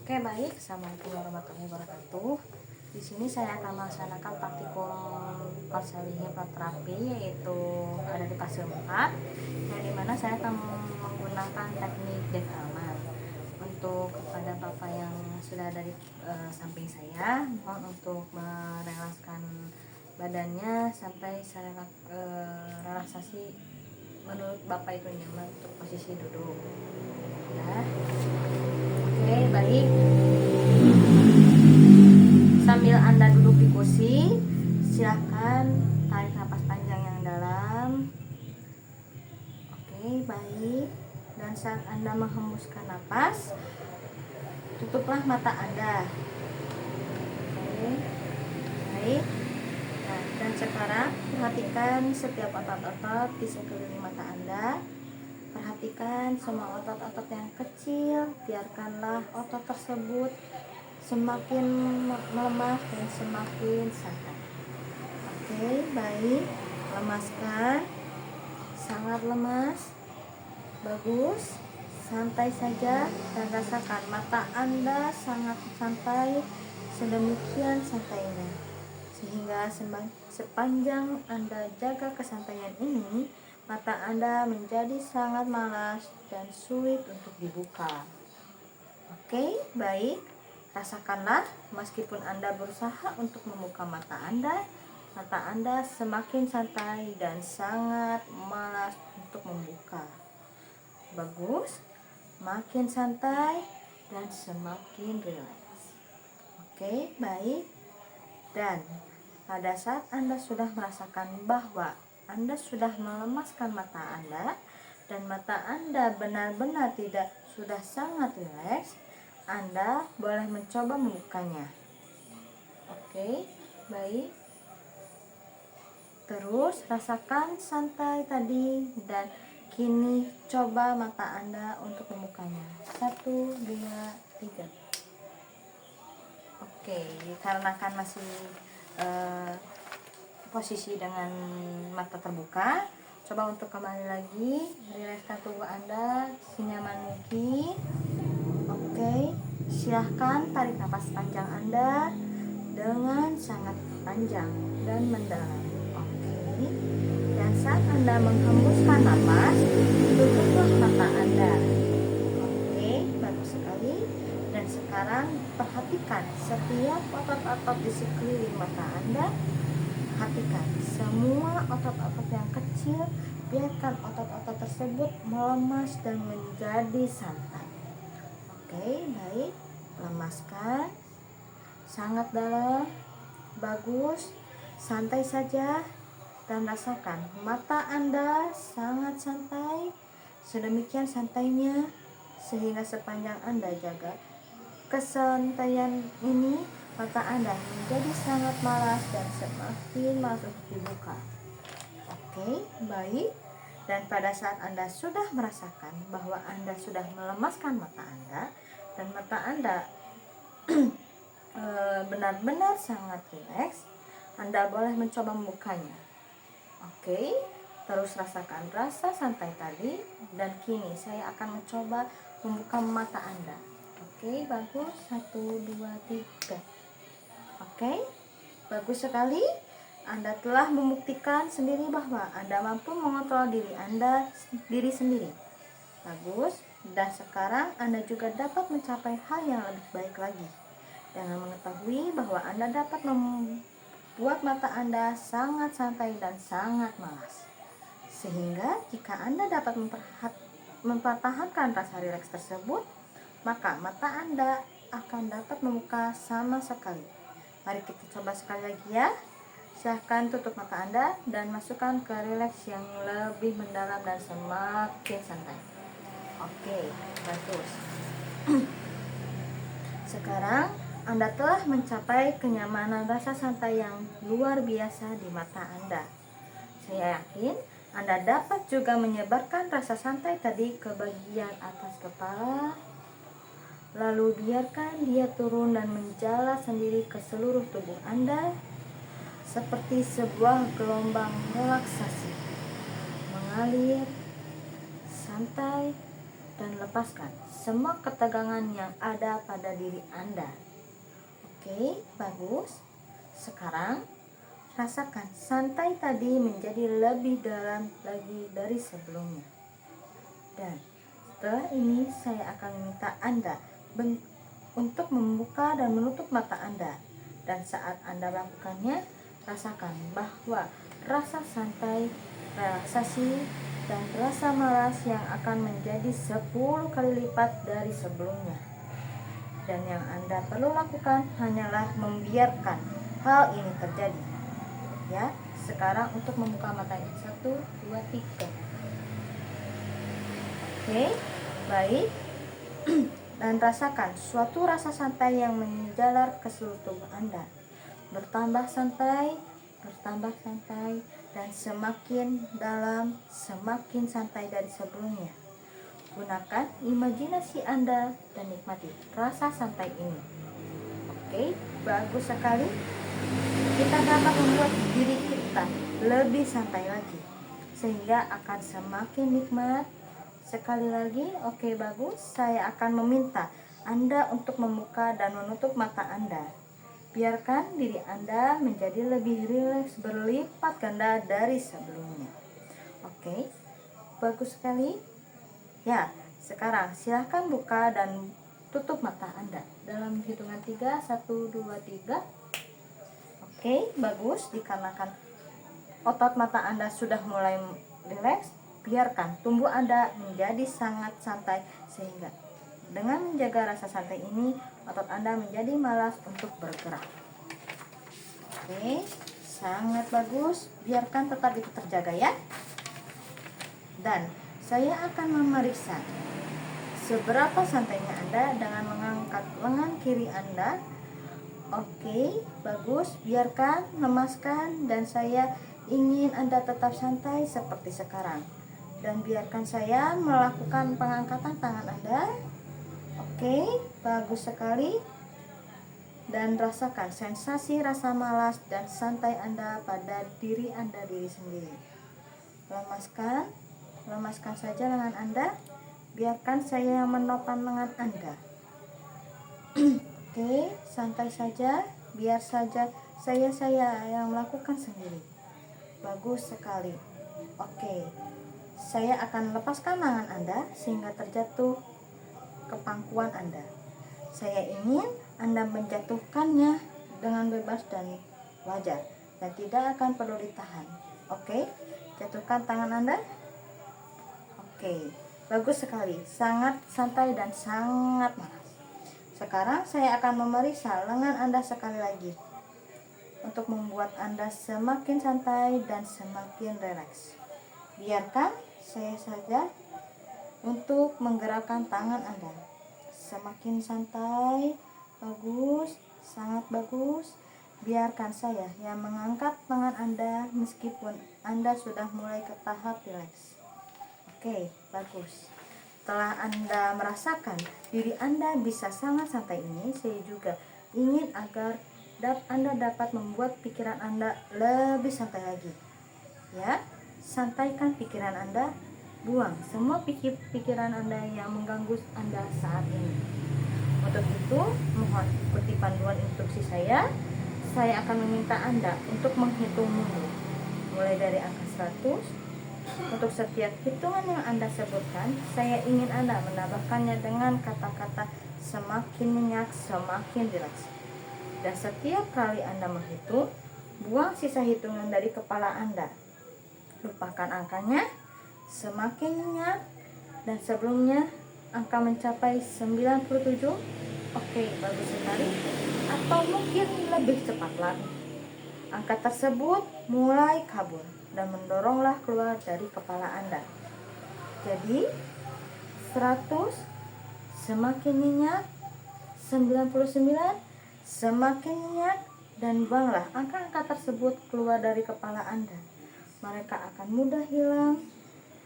Oke, baik. Assalamualaikum warahmatullahi wabarakatuh. Di sini saya akan melaksanakan praktikum konseling hipnoterapi, yaitu ada di fase 4, yang dimana saya akan menggunakan teknik Dev-Alman. Untuk kepada bapak yang sudah ada di samping saya, mohon untuk merelakskan badannya sampai saya relaksasi menurut bapak itu nyaman untuk posisi duduk. Ya. Oke, baik. Sambil Anda duduk di kursi, silakan tarik napas panjang yang dalam. Oke, baik. Dan saat Anda menghembuskan napas, tutuplah mata Anda. Oke, baik. Nah, dan sekarang perhatikan setiap otot-otot di sekeliling mata Anda. Perhatikan semua otot-otot yang kecil, biarkanlah otot tersebut semakin melemah dan semakin santai. Oke, baik. Lemaskan. Sangat lemas. Bagus. Santai saja dan rasakan mata Anda sangat santai, sedemikian santainya. Sehingga sepanjang Anda jaga kesantaian ini, mata Anda menjadi sangat malas dan sulit untuk dibuka. Oke, baik. Rasakanlah meskipun Anda berusaha untuk membuka mata Anda semakin santai dan sangat malas untuk membuka. Bagus. Makin santai dan semakin rileks. Oke, baik. Dan pada saat Anda sudah merasakan bahwa Anda sudah melemaskan mata Anda dan mata Anda benar-benar sudah sangat rileks, Anda boleh mencoba membukanya. Oke, baik. Terus rasakan santai tadi dan kini coba mata Anda untuk membukanya. 1, 2, 3. Oke, karena kan masih posisi dengan mata terbuka, coba untuk kembali lagi, rilekskan tubuh Anda senyaman mungkin. Oke, silahkan tarik napas panjang Anda dengan sangat panjang dan mendalam. Oke, dan saat Anda menghembuskan napas, tutuplah mata Anda. Oke, bagus sekali. Dan sekarang perhatikan setiap otot-otot di sekeliling mata Anda. Perhatikan semua otot-otot yang kecil, biarkan otot-otot tersebut melemas dan menjadi santai. Oke, baik. Lemaskan. Sangat dalam. Bagus. Santai saja dan rasakan mata Anda sangat santai, sedemikian santainya sehingga sepanjang Anda jaga kesantaian ini, mata Anda menjadi sangat malas dan semakin malas untuk dibuka. Oke, baik. Dan pada saat Anda sudah merasakan bahwa Anda sudah melemaskan mata Anda dan mata Anda benar-benar sangat rileks, Anda boleh mencoba membukanya. Oke, terus rasakan rasa santai tadi dan kini saya akan mencoba membuka mata Anda. Oke, bagus. 1, 2, 3. Oke, bagus sekali. Anda telah membuktikan sendiri bahwa Anda mampu mengontrol diri sendiri. Bagus. Dan sekarang Anda juga dapat mencapai hal yang lebih baik lagi dengan mengetahui bahwa Anda dapat membuat mata Anda sangat santai dan sangat malas. Sehingga jika Anda dapat mempertahankan rasa rileks tersebut, maka mata Anda akan dapat membuka sama sekali. Mari kita coba sekali lagi ya. Silahkan tutup mata Anda dan masukkan ke rileks yang lebih mendalam dan semakin santai. Oke, bagus. Sekarang Anda telah mencapai kenyamanan rasa santai yang luar biasa di mata Anda. Saya yakin Anda dapat juga menyebarkan rasa santai tadi ke bagian atas kepala, lalu biarkan dia turun dan menjalar sendiri ke seluruh tubuh Anda seperti sebuah gelombang relaksasi, mengalir santai dan lepaskan semua ketegangan yang ada pada diri Anda. Oke, bagus. Sekarang rasakan santai tadi menjadi lebih dalam lagi dari sebelumnya. Dan setelah ini saya akan meminta Anda untuk membuka dan menutup mata Anda. Dan saat Anda melakukannya, rasakan bahwa rasa santai, relaksasi, dan rasa malas yang akan menjadi 10 kali lipat dari sebelumnya. Dan yang Anda perlu lakukan hanyalah membiarkan hal ini terjadi. Ya, sekarang untuk membuka matanya 1, 2, 3. Oke, baik. Dan rasakan suatu rasa santai yang menjalar ke seluruh tubuh Anda. Bertambah santai, dan semakin dalam, semakin santai dari sebelumnya. Gunakan imajinasi Anda dan nikmati rasa santai ini. Oke, bagus sekali. Kita dapat membuat diri kita lebih santai lagi, sehingga akan semakin nikmat. Sekali lagi, oke, bagus. Saya akan meminta Anda untuk membuka dan menutup mata Anda. Biarkan diri Anda menjadi lebih rileks berlipat ganda dari sebelumnya. Oke, bagus sekali. Ya, sekarang silahkan buka dan tutup mata Anda dalam hitungan 3, 1, 2, 3. Oke, bagus. Dikarenakan otot mata Anda sudah mulai rileks, biarkan tubuh Anda menjadi sangat santai, sehingga dengan menjaga rasa santai ini, otot Anda menjadi malas untuk bergerak. Oke, sangat bagus. Biarkan tetap itu terjaga ya. Dan saya akan memeriksa seberapa santainya Anda dengan mengangkat lengan kiri Anda. Oke, bagus. Biarkan, lemaskan, dan saya ingin Anda tetap santai seperti sekarang. Dan biarkan saya melakukan pengangkatan tangan Anda. Oke, bagus sekali. Dan rasakan sensasi rasa malas dan santai Anda pada diri Anda sendiri. Lemaskan saja lengan Anda. Biarkan saya yang menopang lengan Anda. Oke, santai saja. Biar saja saya yang melakukan sendiri. Bagus sekali. Oke, saya akan lepaskan lengan Anda sehingga terjatuh ke pangkuan Anda. Saya ingin Anda menjatuhkannya dengan bebas dan wajar, dan tidak akan perlu ditahan. Oke, jatuhkan tangan Anda. Oke, bagus sekali. Sangat santai dan sangat malas. Sekarang saya akan memeriksa lengan Anda sekali lagi untuk membuat Anda semakin santai dan semakin rileks. Biarkan saya saja untuk menggerakkan tangan Anda. Semakin santai, bagus, sangat bagus. Biarkan saya yang mengangkat tangan Anda meskipun Anda sudah mulai ke tahap rileks. Oke, bagus. Setelah Anda merasakan diri Anda bisa sangat santai ini, saya juga ingin agar Anda dapat membuat pikiran Anda lebih santai lagi. Ya, santaikan pikiran Anda. Buang semua pikiran Anda yang mengganggu Anda saat ini. Untuk itu, mohon ikuti panduan instruksi saya. Saya akan meminta Anda untuk menghitung mundur, mulai dari angka 100. Untuk setiap hitungan yang Anda sebutkan, saya ingin Anda menambahkannya dengan kata-kata semakin nyenyak, semakin rileks. Dan setiap kali Anda menghitung, buang sisa hitungan dari kepala Anda. Lupakan angkanya. Semakin nyenyak, dan sebelumnya angka mencapai 97. Oke, bagus sekali. Atau mungkin lebih cepat lagi. Angka tersebut mulai kabur dan mendoronglah keluar dari kepala Anda. Jadi 100 semakin nyenyak, 99 semakin nyenyak, dan buanglah angka-angka tersebut keluar dari kepala Anda. Mereka akan mudah hilang,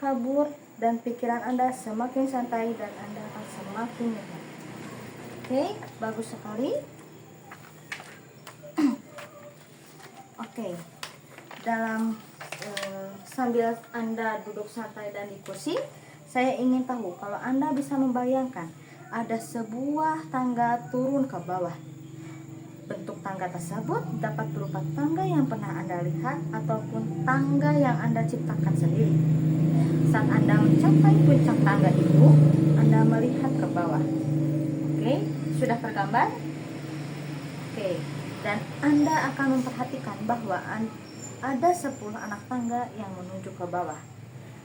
kabur, dan pikiran Anda semakin santai dan Anda akan semakin nyaman. Oke, bagus sekali. Oke, dalam sambil Anda duduk santai dan di kursi, Saya ingin tahu kalau Anda bisa membayangkan ada sebuah tangga turun ke bawah. Bentuk tangga tersebut dapat berupa tangga yang pernah Anda lihat ataupun tangga yang Anda ciptakan sendiri. Saat Anda mencapai puncak tangga itu, Anda melihat ke bawah. Oke, sudah tergambar? Oke, dan Anda akan memperhatikan bahwa ada 10 anak tangga yang menuju ke bawah.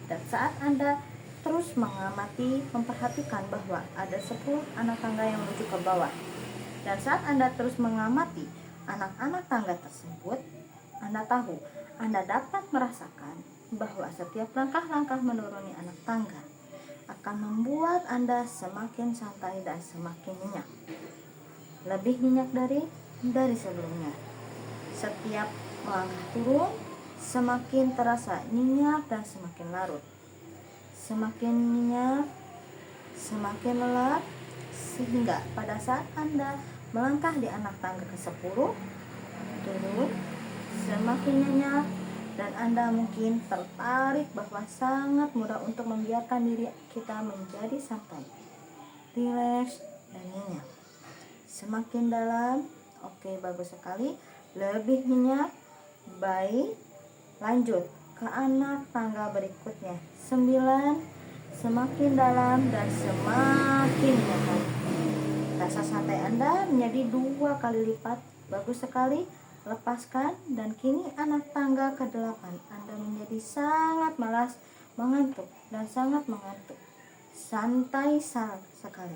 Dan saat Anda terus mengamati, memperhatikan bahwa ada 10 anak tangga yang menuju ke bawah. Dan saat Anda terus mengamati anak-anak tangga tersebut, Anda tahu, Anda dapat merasakan bahwa setiap langkah-langkah menuruni anak tangga akan membuat Anda semakin santai dan semakin nyenyak. Lebih nyenyak dari sebelumnya. Setiap melangkah turun semakin terasa nyenyak dan semakin larut. Semakin nyenyak, semakin lelah, sehingga pada saat Anda melangkah di anak tangga ke-10, turun, semakin nyenyak, dan Anda mungkin tertarik bahwa sangat mudah untuk membiarkan diri kita menjadi santai, rileks, dan nyenyak. Semakin dalam, oke, bagus sekali, lebih nyenyak, baik, lanjut ke anak tangga berikutnya. 9, semakin dalam dan semakin nyenyak. Rasa santai Anda menjadi 2 kali lipat. Bagus sekali. Lepaskan, dan kini anak tangga ke-8 Anda menjadi sangat malas, mengantuk, dan sangat mengantuk. Santai sekali.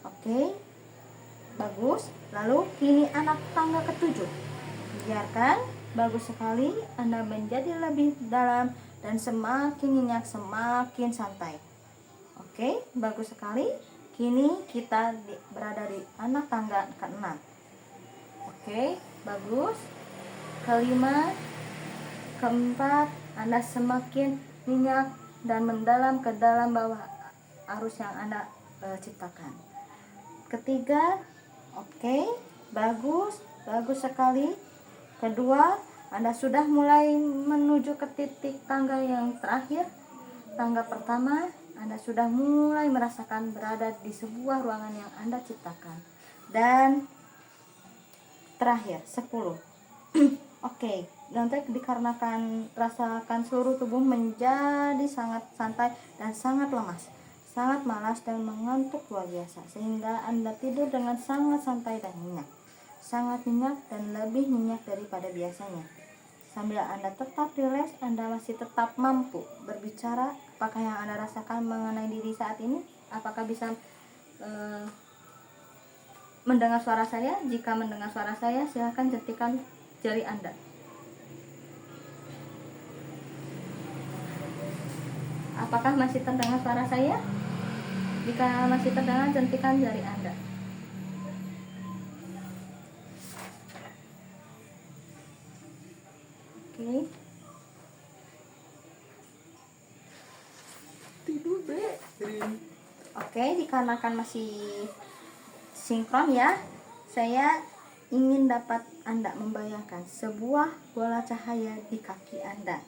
Oke, bagus. Lalu kini anak tangga ke-7. Biarkan. Bagus sekali, Anda menjadi lebih dalam dan semakin nyenyak, semakin santai. Oke, bagus sekali. Kini kita berada di anak tangga ke-6. Oke, bagus. Ke-5, ke-4, Anda semakin nyenyak dan mendalam ke dalam bawah arus yang Anda ciptakan. Ke-3, oke, bagus sekali. Kedua, Anda sudah mulai menuju ke titik tangga yang terakhir. Tangga pertama, Anda sudah mulai merasakan berada di sebuah ruangan yang Anda ciptakan. Dan terakhir, 10. Oke, nanti dikarenakan rasakan seluruh tubuh menjadi sangat santai dan sangat lemas, sangat malas dan mengantuk luar biasa, sehingga Anda tidur dengan sangat santai dan nyenyak. Sangat nyenyak dan lebih nyenyak daripada biasanya. Sambil Anda tetap rileks, Anda masih tetap mampu berbicara. Apakah yang Anda rasakan mengenai diri saat ini? Apakah bisa mendengar suara saya? Jika mendengar suara saya, silakan jentikan jari Anda. Apakah masih terdengar suara saya? Jika masih terdengar, jentikan jari Anda. Oke, dikarenakan masih sinkron ya, saya ingin dapat Anda membayangkan sebuah bola cahaya di kaki Anda,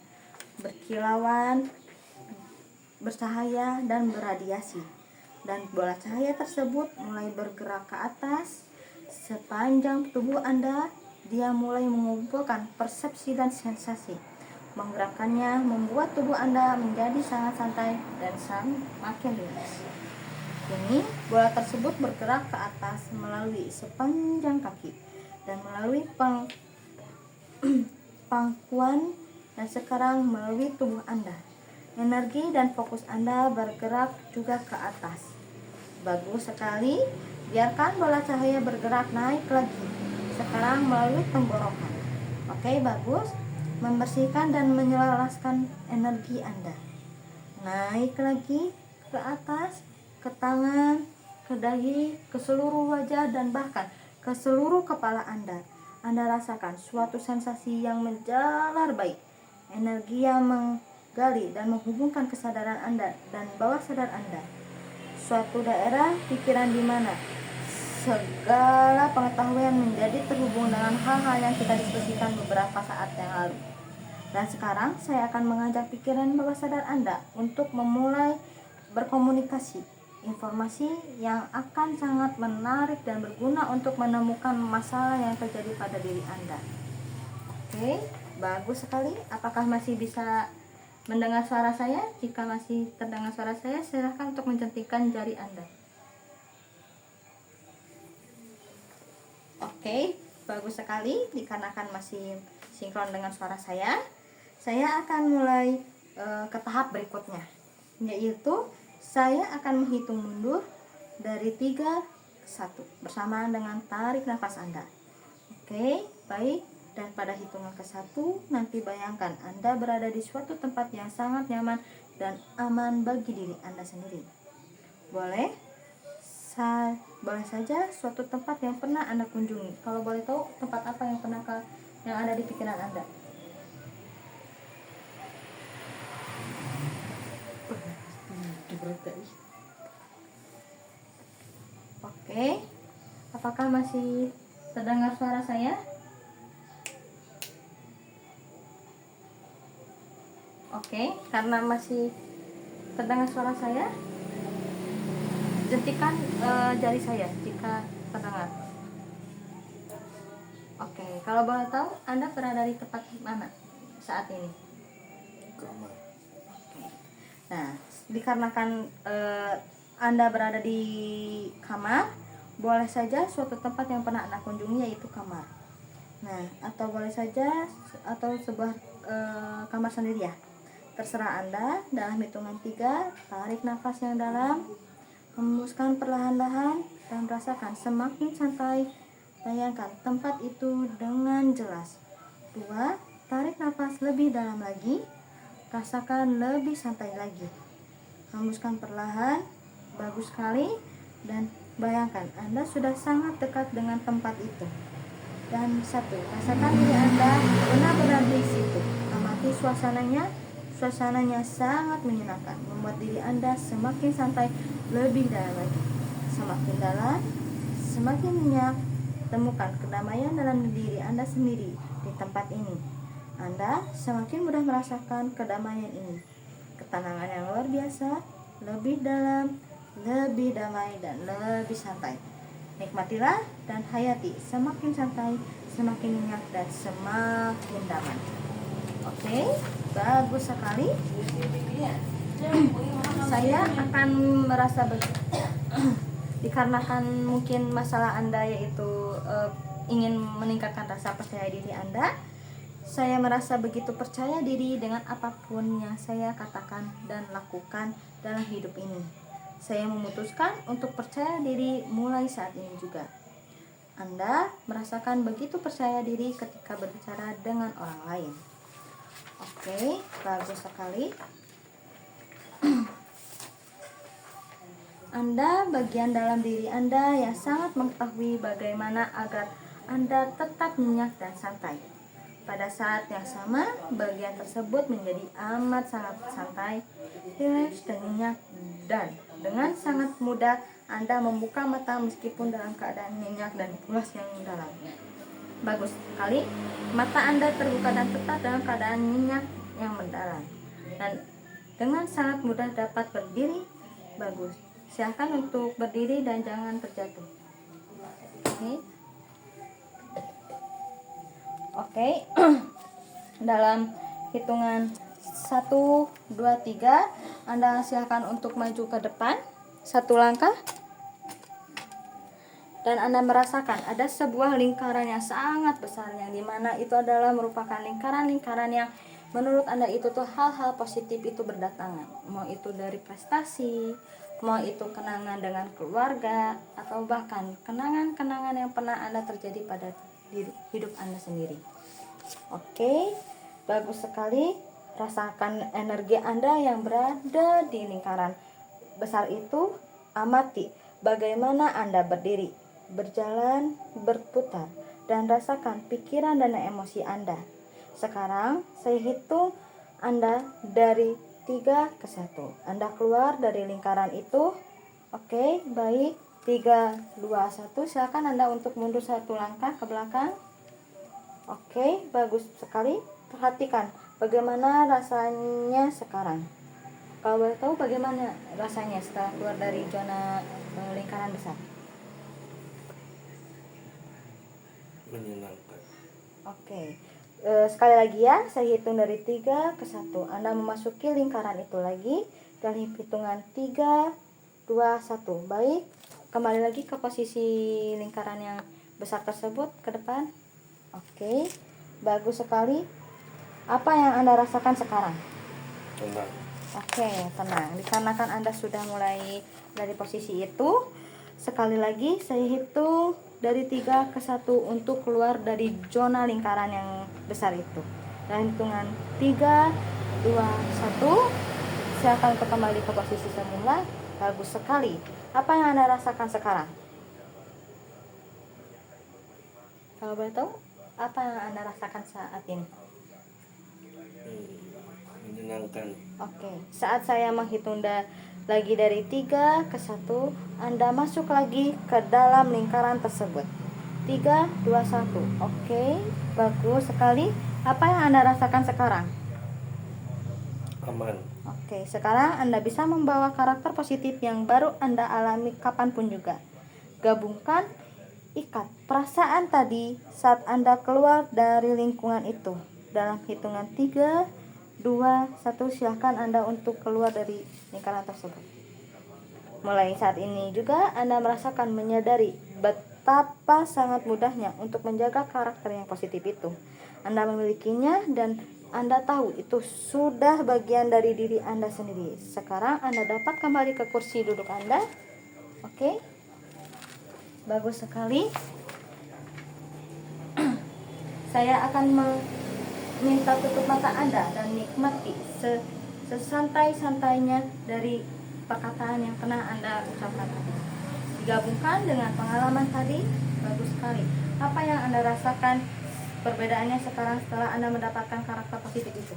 berkilauan, bercahaya, dan berradiasi. Dan bola cahaya tersebut mulai bergerak ke atas sepanjang tubuh Anda. Dia mulai mengumpulkan persepsi dan sensasi. Menggerakkannya membuat tubuh Anda menjadi sangat santai dan semakin rileks. Kini bola tersebut bergerak ke atas melalui sepanjang kaki dan melalui pangkuan, dan sekarang melalui tubuh Anda. Energi dan fokus Anda bergerak juga ke atas. Bagus sekali. Biarkan bola cahaya bergerak naik lagi. Sekarang melalui tenggorokan. Oke, bagus. Membersihkan dan menyelaraskan energi Anda. Naik lagi ke atas, ke tangan, ke dahi, ke seluruh wajah, dan bahkan ke seluruh kepala Anda. Anda rasakan suatu sensasi yang menjalar baik. Energi yang menggali dan menghubungkan kesadaran Anda dan bawah sadar Anda. Suatu daerah pikiran di mana segala pengetahuan menjadi terhubung dengan hal-hal yang kita diskusikan beberapa saat yang lalu. Dan sekarang saya akan mengajak pikiran bawah sadar Anda untuk memulai berkomunikasi, informasi yang akan sangat menarik dan berguna untuk menemukan masalah yang terjadi pada diri Anda. Oke, bagus sekali. Apakah masih bisa mendengar suara saya? Jika masih terdengar suara saya, silakan untuk mencentikkan jari Anda. Oke, bagus sekali. Dikarenakan masih sinkron dengan suara saya akan mulai ke tahap berikutnya, yaitu saya akan menghitung mundur dari 3 ke 1 bersamaan dengan tarik nafas Anda. Oke, baik. Dan pada hitungan ke-1 nanti bayangkan Anda berada di suatu tempat yang sangat nyaman dan aman bagi diri Anda sendiri. Boleh saja suatu tempat yang pernah Anda kunjungi. Kalau boleh tahu, tempat apa yang ada di pikiran Anda? Oke, apakah masih terdengar suara saya? Oke, karena masih terdengar suara saya, jentikan jari saya jika terdengar. Oke, kalau boleh tahu Anda berada di tempat mana saat ini? Kamar. Nah, dikarenakan Anda berada di kamar, boleh saja suatu tempat yang pernah Anda kunjungi yaitu kamar. Nah, atau boleh saja atau sebuah kamar sendiri ya. Terserah Anda. Dalam hitungan 3, tarik nafas yang dalam, hembuskan perlahan-lahan dan rasakan semakin santai. Bayangkan tempat itu dengan jelas. 2, tarik nafas lebih dalam lagi, rasakan lebih santai lagi. Hembuskan perlahan, bagus sekali. Dan bayangkan Anda sudah sangat dekat dengan tempat itu. Dan 1, rasakan diri Anda benar-benar di situ. Amati suasananya sangat menyenangkan, membuat diri Anda semakin santai, lebih dalam lagi. Semakin dalam, semakin nyenyak. Temukan kedamaian dalam diri Anda sendiri di tempat ini. Anda semakin mudah merasakan kedamaian ini. Ketenangan yang luar biasa, lebih dalam, lebih damai, dan lebih santai. Nikmatilah dan hayati. Semakin santai, semakin nyenyak, dan semakin damai. Oke, bagus sekali. Saya akan merasa dikarenakan mungkin masalah Anda yaitu ingin meningkatkan rasa percaya diri Anda. Saya merasa begitu percaya diri dengan apapun yang saya katakan dan lakukan dalam hidup ini. Saya memutuskan untuk percaya diri mulai saat ini juga. Anda merasakan begitu percaya diri ketika berbicara dengan orang lain. Oke, bagus sekali. Anda bagian dalam diri Anda yang sangat mengetahui bagaimana agar Anda tetap nyenyak dan santai. Pada saat yang sama, bagian tersebut menjadi amat sangat santai, rileks dan nyenyak, dan dengan sangat mudah Anda membuka mata meskipun dalam keadaan nyenyak dan pulas yang dalam. Bagus sekali. Mata Anda terbuka dan tetap dalam keadaan nyenyak yang mendalam. Dan dengan sangat mudah dapat berdiri. Bagus. Silakan untuk berdiri dan jangan terjatuh. Oke. Dalam hitungan 1, 2, 3, Anda silakan untuk maju ke depan 1 langkah. Dan Anda merasakan ada sebuah lingkaran yang sangat besar, yang dimana itu adalah merupakan lingkaran-lingkaran yang menurut Anda itu tuh hal-hal positif itu berdatangan. Mau itu dari prestasi, mau itu kenangan dengan keluarga, atau bahkan kenangan-kenangan yang pernah Anda terjadi pada hidup Anda sendiri. Oke, bagus sekali. Rasakan energi Anda yang berada di lingkaran besar itu. Amati bagaimana Anda berdiri, berjalan, berputar, dan rasakan pikiran dan emosi Anda. Sekarang saya hitung Anda dari 3 ke 1. Anda keluar dari lingkaran itu. Oke, baik. 3, 2, 1. Silakan Anda untuk mundur 1 langkah ke belakang. Oke, bagus sekali. Perhatikan bagaimana rasanya sekarang. Kalau boleh tahu bagaimana rasanya setelah keluar dari zona lingkaran besar? Menyenangkan. Oke. Sekali lagi ya, saya hitung dari 3 ke 1. Anda memasuki lingkaran itu lagi dari hitungan 3, 2, 1. Baik, kembali lagi ke posisi lingkaran yang besar tersebut ke depan. Oke, bagus sekali. Apa yang Anda rasakan sekarang? Tenang. Oke, tenang. Dikarenakan Anda sudah mulai dari posisi itu, sekali lagi saya hitung dari 3 ke 1 untuk keluar dari zona lingkaran yang besar itu. Dan hitungan 3, 2, 1. Silakan untuk kembali ke posisi semula. Bagus sekali. Apa yang Anda rasakan sekarang? Kalau boleh tahu, apa yang Anda rasakan saat ini? Menyenangkan. Oke, saat saya menghitung lagi dari 3 ke 1, Anda masuk lagi ke dalam lingkaran tersebut. 3, 2, 1. Oke, bagus sekali. Apa yang Anda rasakan sekarang? Aman. Oke, sekarang Anda bisa membawa karakter positif yang baru Anda alami kapanpun juga. Gabungkan, ikat perasaan tadi saat Anda keluar dari lingkungan itu. Dalam hitungan 3, 2, 1, silahkan Anda untuk keluar dari lingkaran tersebut. Mulai saat ini juga Anda merasakan menyadari betapa sangat mudahnya untuk menjaga karakter yang positif itu. Anda memilikinya dan Anda tahu itu sudah bagian dari diri Anda sendiri. Sekarang Anda dapat kembali ke kursi duduk Anda. Oke? Bagus sekali. Saya akan meminta tutup mata Anda dan nikmati sesantai-santainya dari perkataan yang pernah Anda ucapkan tadi. Digabungkan dengan pengalaman tadi, bagus sekali. Apa yang Anda rasakan perbedaannya sekarang setelah Anda mendapatkan karakter positif itu?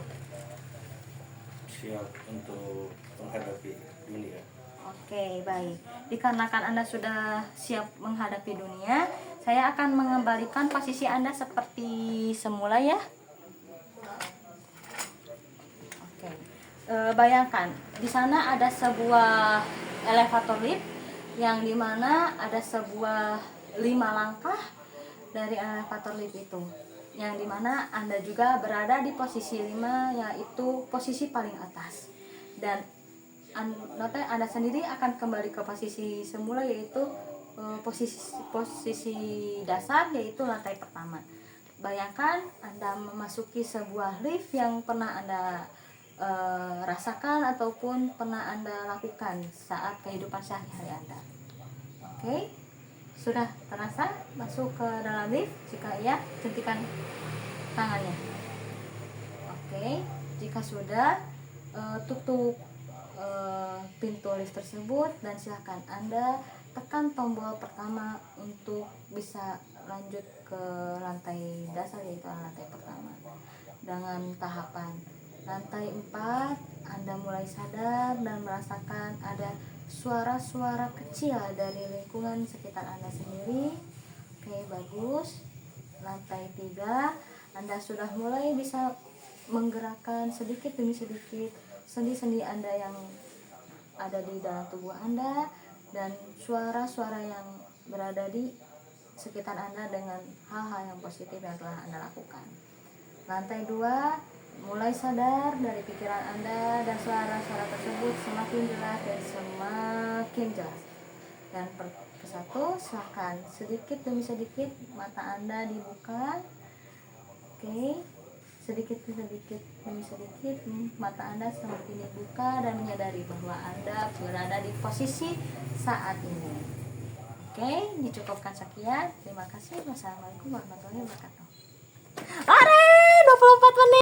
Siap untuk menghadapi dunia. Oke, baik. Dikarenakan Anda sudah siap menghadapi dunia, saya akan mengembalikan posisi Anda seperti semula ya. Oke. Bayangkan, di sana ada sebuah elevator lift yang dimana ada sebuah 5 langkah dari elevator lift itu, yang dimana Anda juga berada di posisi 5, yaitu posisi paling atas. Dan Anda sendiri akan kembali ke posisi semula, yaitu posisi dasar, yaitu lantai pertama. Bayangkan Anda memasuki sebuah lift yang pernah Anda rasakan ataupun pernah Anda lakukan saat kehidupan sehari-hari Anda. Oke, sudah terasa masuk ke dalam lift? Jika iya, jentikan tangannya. Oke, jika sudah, tutup pintu lift tersebut dan silakan Anda tekan tombol pertama untuk bisa lanjut ke lantai dasar, yaitu lantai pertama. Dengan tahapan lantai 4, Anda mulai sadar dan merasakan ada suara-suara kecil dari lingkungan sekitar Anda sendiri. Oke, bagus. Lantai 3, Anda sudah mulai bisa menggerakkan sedikit demi sedikit sendi-sendi Anda yang ada di dalam tubuh Anda dan suara-suara yang berada di sekitar Anda dengan hal-hal yang positif yang telah Anda lakukan. Lantai 2, mulai sadar dari pikiran Anda dan suara-suara tersebut semakin jelas dan semakin jelas. Dan ke 1, silakan sedikit demi sedikit mata Anda dibuka. Oke, sedikit demi sedikit mata Anda semakin dibuka dan menyadari bahwa Anda berada di posisi saat ini. Oke, dicukupkan sekian. Terima kasih. Wassalamualaikum warahmatullahi wabarakatuh. Are, 24 menit.